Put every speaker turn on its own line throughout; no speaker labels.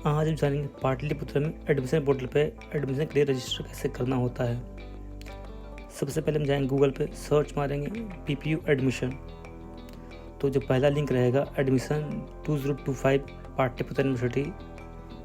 आज हम जानेंगे पाटलिपुत्र में एडमिशन पोर्टल पे एडमिशन के लिए रजिस्टर कैसे करना होता है। सबसे पहले हम जाएंगे गूगल पे, सर्च मारेंगे PPU एडमिशन। तो जो पहला लिंक रहेगा एडमिशन 2025 पाटलिपुत्र यूनिवर्सिटी,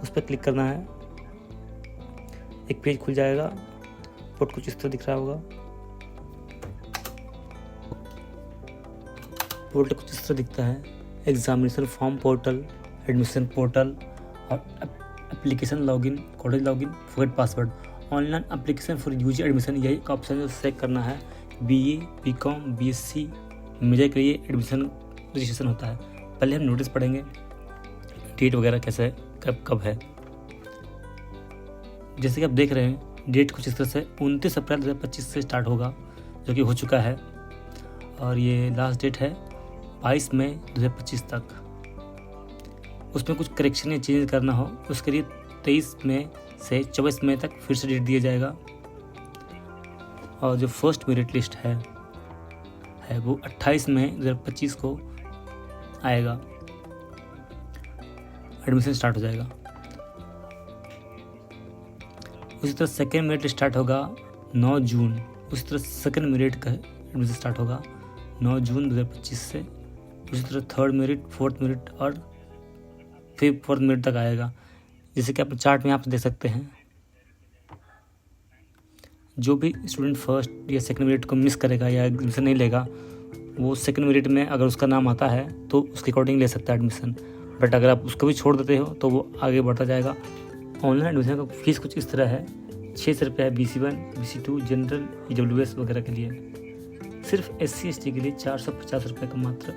उस पर क्लिक करना है। एक पेज खुल जाएगा, पोर्ट कुछ इस तरह दिख रहा होगा। पोर्टल कुछ इस तरह दिखता है, examination form portal, admission portal और application login, college login, forget password, online application for UG admission. यही एक ऑप्शन जो सेलेक्ट करना है। BA, BCom, BSc मेजर के लिए एडमिशन रजिस्ट्रेशन होता है। पहले हम नोटिस पढ़ेंगे, डेट वगैरह कैसे कब है। जैसे कि आप देख रहे हैं, डेट कुछ इस तरह से 29 अप्रैल 2025 से स्टार्ट होगा, जो कि हो चुका है, और ये लास्ट डेट है 22 मई 2025 तक। उसमें कुछ करेक्शन या चेंज करना हो उसके लिए 23 मई से 24 मई तक फिर से डेट दिया जाएगा। और जो फर्स्ट मेरिट लिस्ट है वो 28 मई 2025 को आएगा, एडमिशन स्टार्ट हो जाएगा। उसी तरह सेकेंड मेरिट स्टार्ट होगा 9 जून। उसी तरह सेकेंड मेरिट का एडमिशन स्टार्ट होगा 9 जून 2025 से। उसी तरह थर्ड मेरिट, फोर्थ मेरिट और फोर्थ मेरिट तक आएगा। जैसे कि आप चार्ट में यहाँ पे देख सकते हैं, जो भी स्टूडेंट फर्स्ट या सेकंड मेरिट को मिस करेगा या एडमिशन नहीं लेगा, वो सेकंड मेरिट में अगर उसका नाम आता है तो उसके अकॉर्डिंग ले सकता है एडमिशन। बट अगर आप उसको भी छोड़ देते हो तो वो आगे बढ़ता जाएगा। ऑनलाइन एडमिशन का फीस कुछ इस तरह है, 600 रुपये है BC1, BC2, जनरल, EWS वगैरह के लिए। सिर्फ SC ST के लिए 450 रुपये का मात्र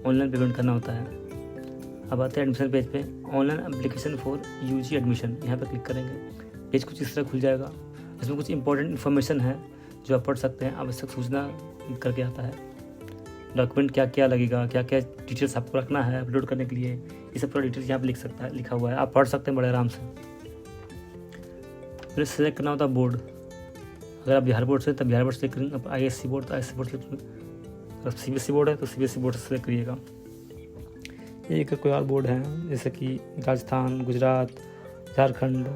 ऑनलाइन पेमेंट करना होता है। अब आते हैं एडमिशन पेज पे, online application for UG admission, यहाँ पे क्लिक करेंगे। पेज कुछ इस तरह खुल जाएगा। इसमें कुछ इंपॉर्टेंट इन्फॉर्मेशन है जो आप पढ़ सकते हैं। आवश्यक सूचना करके आता है, डॉक्यूमेंट क्या क्या लगेगा, क्या क्या डिटेल्स आपको रखना है अपलोड करने के लिए, ये सब पूरा डिटेल्स यहाँ पे लिखा हुआ है। आप पढ़ सकते हैं बड़े आराम से। फिर सेलेक्ट करना होता है बोर्ड। अगर आप बिहार बोर्ड से तब बिहार बोर्ड सेलेक्ट करेंगे, आप ISC बोर्ड तो ISC बोर्ड सेलेक्ट करेंगे, अगर CBSE बोर्ड है तो CBSE बोर्ड से सेलेक्ट करिएगा। एक कोई और बोर्ड है जैसे कि राजस्थान, गुजरात, झारखंड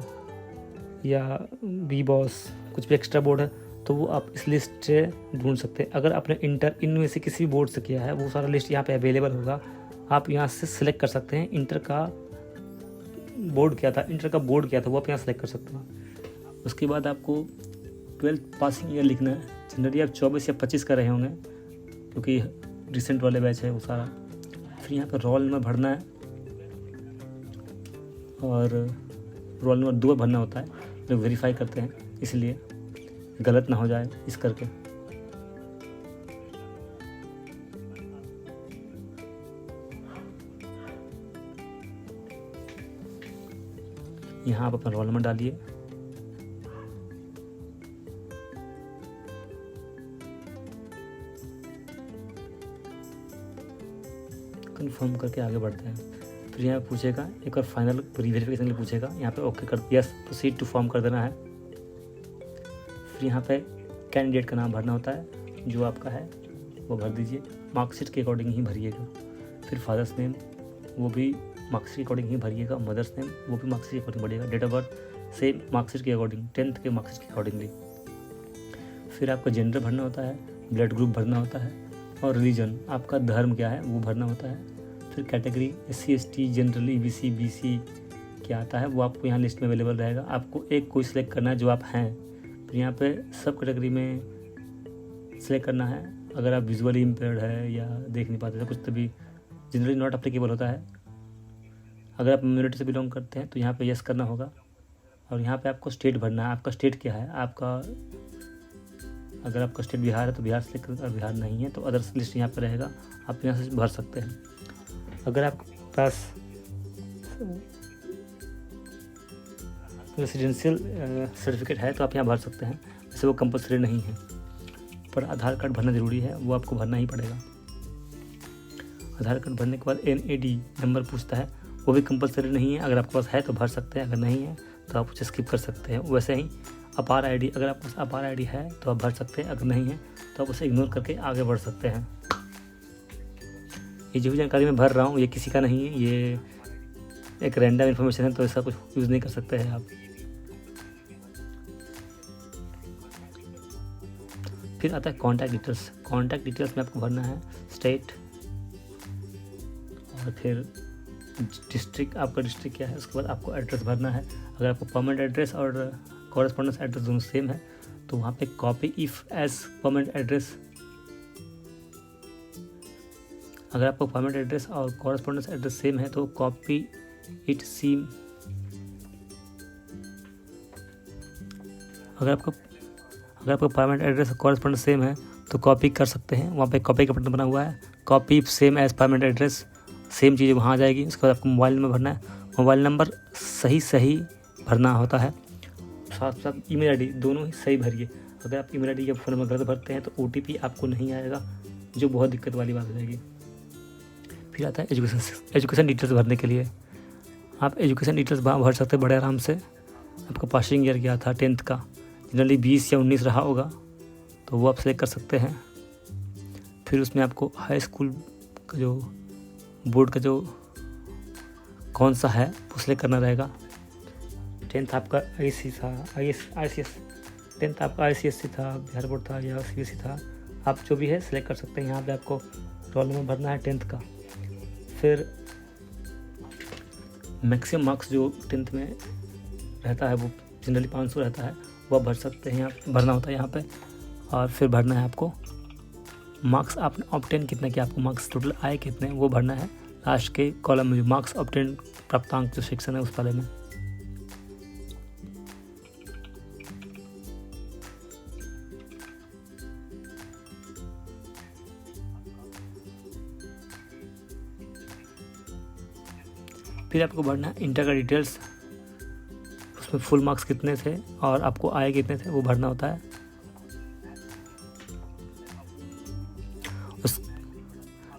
या BBOS, कुछ भी एक्स्ट्रा बोर्ड है तो वो आप इस लिस्ट से ढूंढ सकते हैं। अगर आपने इंटर इनमें से किसी भी बोर्ड से किया है वो सारा लिस्ट यहाँ पे अवेलेबल होगा, आप यहाँ से सिलेक्ट कर सकते हैं। इंटर का बोर्ड क्या था वो आप यहाँ सेलेक्ट कर सकते हैं। उसके बाद आपको 12th पासिंग ईयर लिखना है। जनरली आप 24 या 25 का रहे होंगे क्योंकि रिसेंट वाले बैच है वो सारा। फिर यहाँ पर रोल नंबर भरना है और रोल नंबर 2 भरना होता है, जो वेरीफाई करते हैं, इसलिए गलत ना हो जाए इस करके। यहाँ आप अपना रोल नंबर डालिए। कंफर्म करके आगे बढ़ते हैं। फिर यहाँ पूछेगा एक और फाइनल वेरिफिकेशन के लिए पूछेगा, यहाँ पे ओके कर यस प्रोसीड टू फॉर्म कर देना है। फिर यहाँ पे कैंडिडेट का नाम भरना होता है, जो आपका है वो भर दीजिए, मार्कशीट के अकॉर्डिंग ही भरिएगा। फिर फादर्स नेम वो भी मार्कशीट के अकॉर्डिंग ही भरिएगा, मदर्स नेम वो भी मार्कशीट के अकॉर्डिंग भरिएगा, date of birth same marksheet के अकॉर्डिंग, 10th के मार्कशीट के अकॉर्डिंगली। फिर आपका जेंडर भरना होता है, ब्लड ग्रुप भरना होता है, और रिलीजन आपका धर्म क्या है वो भरना होता है। फिर category SC ST, general, EBC, BC क्या आता है वो आपको यहाँ लिस्ट में अवेलेबल रहेगा। आपको एक कोई सिलेक्ट करना है जो आप हैं। फिर यहाँ पे सब कैटेगरी में सिलेक्ट करना है। अगर आप विजुअली इम्पेयर्ड है या देख नहीं पाते तो कुछ तभी जनरली नॉट अप्लीकेबल होता है। अगर आप मिनोरिटी से बिलोंग करते हैं तो यहाँ पे यस करना होगा। और यहाँ पे आपको स्टेट भरना है, आपका स्टेट क्या है। अगर आपका स्टेट बिहार है तो बिहार सेलेक्ट करें, और बिहार नहीं है तो अदर्स लिस्ट यहाँ पे रहेगा, आप यहाँ से भर सकते हैं। अगर आपके पास रेसिडेंशियल सर्टिफिकेट है तो आप यहाँ भर सकते हैं, वैसे वो कंपलसरी नहीं है। पर आधार कार्ड भरना ज़रूरी है, वो आपको भरना ही पड़ेगा। आधार कार्ड भरने के बाद NAD नंबर पूछता है, वो भी कंपलसरी नहीं है। अगर आपके पास है तो भर सकते हैं, अगर नहीं है तो आप उसे स्किप कर सकते हैं। वैसे ही अपार ID, अगर आपके पास अपार ID है तो आप भर सकते हैं, अगर नहीं है तो आप उसे इग्नोर करके आगे बढ़ सकते हैं। ये जो भी जानकारी मैं भर रहा हूँ ये किसी का नहीं है, ये एक रैंडम इन्फॉर्मेशन है, तो ऐसा कुछ यूज़ नहीं कर सकते हैं आप। फिर आता है कॉन्टैक्ट डिटेल्स। कॉन्टैक्ट डिटेल्स में आपको भरना है स्टेट और फिर डिस्ट्रिक्ट, आपका डिस्ट्रिक्ट क्या है, उसके बाद आपको एड्रेस भरना है। अगर आपको परमानेंट एड्रेस और कॉरेस्पॉन्डेंस एड्रेस दोनों सेम है तो वहाँ पे copy if as permanent address. अगर आपको परमानेंट एड्रेस और कॉरेस्पॉन्डेंस एड्रेस सेम है तो कॉपी इट सीम। अगर आपको परमानेंट एड्रेस और कॉरेस्पॉन्डेंस सेम है तो कॉपी कर सकते हैं, वहाँ पे कॉपी का बटन बना हुआ है, copy same as permanent address, same चीज़ वहाँ आ जाएगी। उसके बाद आपको मोबाइल नंबर भरना है, मोबाइल नंबर सही भरना होता है, साथ साथ ईमेल आईडी दोनों ही सही भरिए। अगर आप ईमेल आईडी या फ़ोन नंबर गलत भरते हैं तो ओटीपी आपको नहीं आएगा, जो बहुत दिक्कत वाली बात हो जाएगी। फिर आता है एजुकेशन डिटेल्स भरने के लिए। आप एजुकेशन डिटेल्स भर सकते हैं बड़े आराम से। आपका पासिंग ईयर क्या था 10th का, जनरली 20 या 19 रहा होगा तो वो आप सेलेक्ट कर सकते हैं। फिर उसमें आपको हाई स्कूल का जो बोर्ड का जो कौन सा है वो सिलेक्ट करना रहेगा। 10th आपका IC था, ICS 10th आपका ICSC था, बिहार बोर्ड था या CBSE था, आप जो भी है सिलेक्ट कर सकते हैं। यहाँ पे आपको रोल नंबर भरना है 10th का। फिर मैक्सिमम मार्क्स जो 10th में रहता है वो जनरली 500 रहता है, वो भर सकते हैं, यहाँ भरना होता है यहाँ पे। और फिर भरना है आपको मार्क्स आपने ऑब्टेन कितने के, आपको मार्क्स टोटल आए कितने, वो भरना है लास्ट के कॉलम में, जो मार्क्स ऑब्टेन प्राप्तांक जो सेक्शन है उस वाले में। फिर आपको भरना है इंटर का डिटेल्स, उसमें फुल मार्क्स कितने थे और आपको आए कितने थे वो भरना होता है।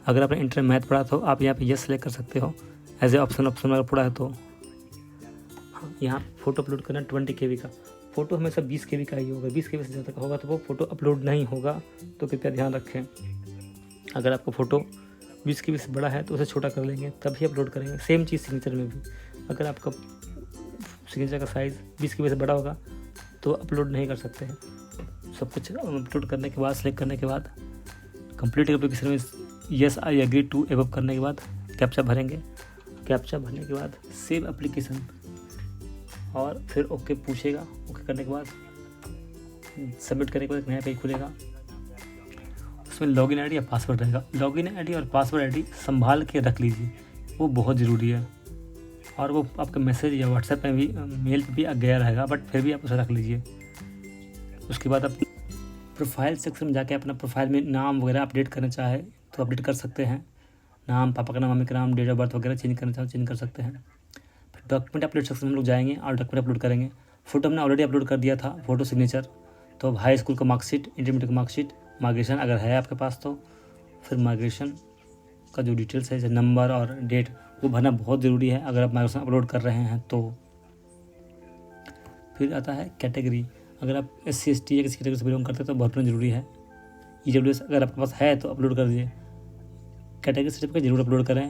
अगर आपने इंटर मैथ पढ़ा तो आप यहाँ पे यस सेलेक्ट कर सकते हो एज ए ऑप्शन अगर पढ़ा है तो। हाँ, यहाँ फ़ोटो अपलोड करना 20 KB का। फ़ोटो हमेशा 20 KB का ही होगा, 20 KB से ज़्यादा का होगा तो वो फ़ोटो अपलोड नहीं होगा, तो कृपया ध्यान रखें। अगर आपका फ़ोटो 20 KB से बड़ा है तो उसे छोटा कर लेंगे तभी अपलोड करेंगे। सेम चीज़ सिग्नेचर में भी, अगर आपका सिग्नेचर का साइज़ 20 KB से बड़ा होगा तो अपलोड नहीं कर सकते हैं। सब कुछ अपलोड करने के बाद, सेलेक्ट करने के बाद, कंप्लीट एप्लीकेशन में yes I agree to above करने के बाद कैप्चा भरेंगे। कैप्चा भरने के बाद सेव एप्लीकेशन और फिर ओके पूछेगा। ओके करने के बाद सबमिट करने के बाद एक नया पेज खुलेगा, उसमें लॉगिन आईडी या पासवर्ड रहेगा। लॉगिन आईडी और पासवर्ड आईडी संभाल के रख लीजिए, वो बहुत ज़रूरी है। और वो आपके मैसेज या व्हाट्सएप में भी, मेल पे भी गया रहेगा, बट फिर भी आप उसे रख लीजिए। उसके बाद आप प्रोफाइल सेक्शन में जाके अपना प्रोफाइल में नाम वगैरह अपडेट करना चाहे तो अपडेट कर सकते हैं। नाम, पापा का नाम, मम्मी का नाम, डेट ऑफ बर्थ वगैरह चेंज करना चाहे चेंज कर सकते हैं। फिर डॉक्यूमेंट अपलोड सेक्शन में हम लोग जाएंगे और डॉक्यूमेंट अपलोड करेंगे। फ़ोटो हमने ऑलरेडी अपलोड कर दिया था, फ़ोटो सिग्नेचर। तो अब हाई स्कूल का मार्कशीट, इंटरमीडिएट का मार्कशीट, माइग्रेशन अगर है आपके पास तो फिर माइग्रेशन का जो डिटेल्स है जैसे नंबर और डेट वो भरना बहुत ज़रूरी है अगर आप माइग्रेशन अपलोड कर रहे हैं तो। फिर आता है कैटेगरी, अगर आप SC ST या किसी कैटेगरी से बिलोंग करते हैं तो भरना ज़रूरी है। EWS अगर आपके पास है तो अपलोड कर दीजिए। कैटेगरी सर्टिफिकेट जरूर अपलोड करें।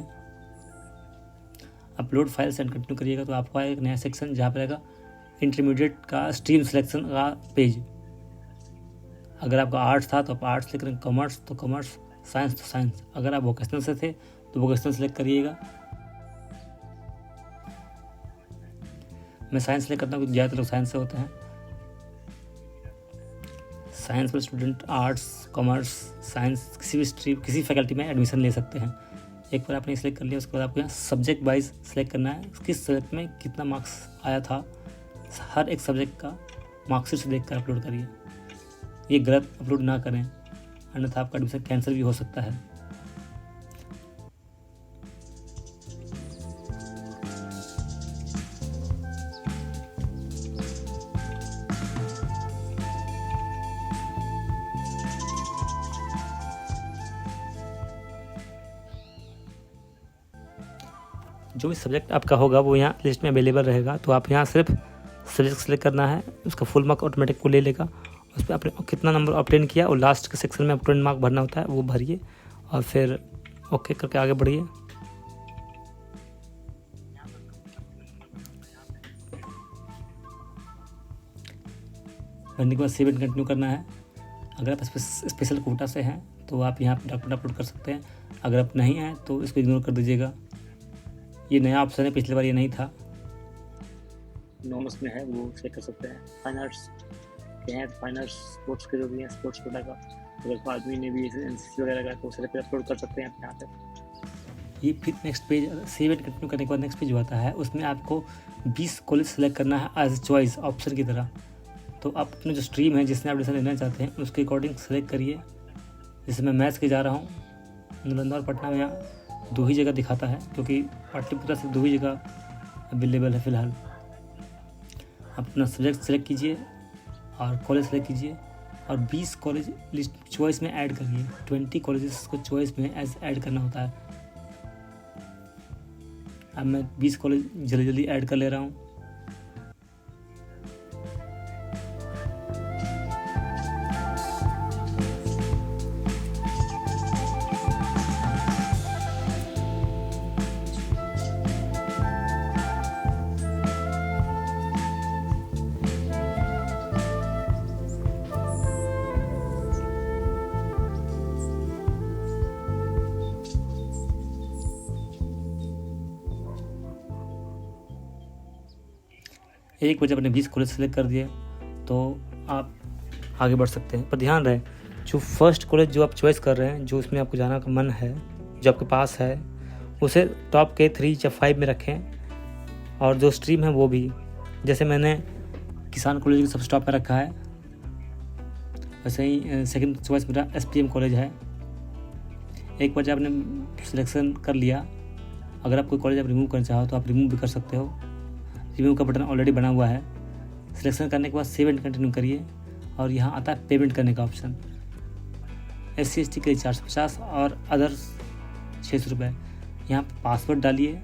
अपलोड फाइल सेंड कंटिन्यू करिएगा तो आपको आएगा एक नया सेक्शन जहाँ पर रहेगा इंटरमीडिएट का स्ट्रीम सिलेक्शन का पेज। अगर आपका आर्ट्स था तो आप आर्ट्स सेलेक्ट करें, कॉमर्स तो कॉमर्स, साइंस तो साइंस। अगर आप वोकेशनल से थे तो वोकेशनल सेलेक्ट करिएगा। मैं साइंस सेलेक्ट करता हूँ, ज़्यादातर लोग साइंस से होते हैं। साइंस में स्टूडेंट आर्ट्स, कॉमर्स, साइंस किसी भी स्ट्रीम, किसी फैकल्टी में एडमिशन ले सकते हैं। एक बार आपने सेलेक्ट कर लिया उसके बाद आपको यहाँ सब्जेक्ट वाइज सेलेक्ट करना है, किस सब्जेक्ट में कितना मार्क्स आया था। हर एक सब्जेक्ट का मार्कशीट से देख कर अपलोड करिए, ये गलत अपलोड ना करें अन्यथा आपका एडमिशन कैंसिल भी हो सकता है। जो भी सब्जेक्ट आपका होगा वो यहाँ लिस्ट में अवेलेबल रहेगा, तो आप यहाँ सिर्फ सब्जेक्ट सेलेक्ट करना है, उसका फुल मार्क ऑटोमेटिक को ले लेगा। उस पर आपने कितना नंबर ऑब्टेन किया और लास्ट के सेक्शन में ऑब्टेन मार्क भरना होता है, वो भरिए और फिर ओके करके आगे बढ़िए। भरने के बाद सेव एंड कंटिन्यू करना है। अगर आप स्पेशल कोटा से हैं तो आप यहाँ पर डॉक्यूमेंट अपलोड कर सकते हैं, अगर आप नहीं हैं तो इसको इग्नोर कर दीजिएगा। ये नया ऑप्शन है, पिछली बार ये नहीं था। नॉन उसमें है वो चेक कर सकते हैं। फाइन आर्ट्स के हैं, फाइन आर्ट्स स्पोर्ट्स के जो भी हैं, स्पोर्ट्स कोटा का अगर आदमी ने भी एनसीसी वगैरह का तो उसे अपलोड कर सकते हैं यहाँ पे। ये फिर next page save and continue करने के बाद नेक्स्ट पेज आता है, उसमें आपको 20 कॉलेज सेलेक्ट करना है एज चॉइस ऑप्शन की तरह। तो आप अपने जो स्ट्रीम है जिसमें आप एडमिशन लेना चाहते हैं उसके अकॉर्डिंग सेलेक्ट करिए। जैसे मैं मैथ्स के जा रहा हूँ, नालंदा और पटना में यहाँ 2 ही जगह दिखाता है क्योंकि पाटलिपुत्र से 2 ही जगह अवेलेबल है फ़िलहाल। आप अपना सब्जेक्ट सेलेक्ट कीजिए और कॉलेज सेलेक्ट कीजिए और 20 कॉलेज लिस्ट चॉइस में ऐड करिए। 20 कॉलेजेस को चॉइस में ऐड करना होता है। अब मैं 20 कॉलेज जल्दी जल्दी ऐड कर ले रहा हूँ। एक बजे अपने 20 कॉलेज सेलेक्ट कर दिए तो आप आगे बढ़ सकते हैं। पर ध्यान रहे, जो फर्स्ट कॉलेज जो आप चॉइस कर रहे हैं, जो उसमें आपको जाना का मन है, जो आपके पास है, उसे टॉप के 3 या 5 में रखें। और जो स्ट्रीम है वो भी, जैसे मैंने किसान कॉलेज को सबसे टॉप में रखा है, वैसे ही सेकंड चॉइस मेरा SPM कॉलेज है। एक बार जब आपने सिलेक्शन कर लिया, अगर आप कोई कॉलेज आप रिमूव करना चाहो तो आप रिमूव भी कर सकते हो। रिमूव का बटन ऑलरेडी बना हुआ है। सिलेक्शन करने के बाद सेव एंड कंटिन्यू करिए और यहाँ आता है पेमेंट करने का ऑप्शन। SC/ST के लिए 450 और अदर्स 600 रुपये। यहाँ पासवर्ड डालिए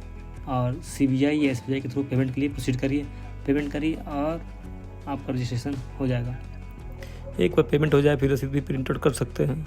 और CBI या SBI के थ्रू पेमेंट के लिए प्रोसीड करिए। पेमेंट करिए और आपका रजिस्ट्रेशन हो जाएगा। एक बार पेमेंट हो जाए फिर रसीद भी प्रिंट आउट कर सकते हैं।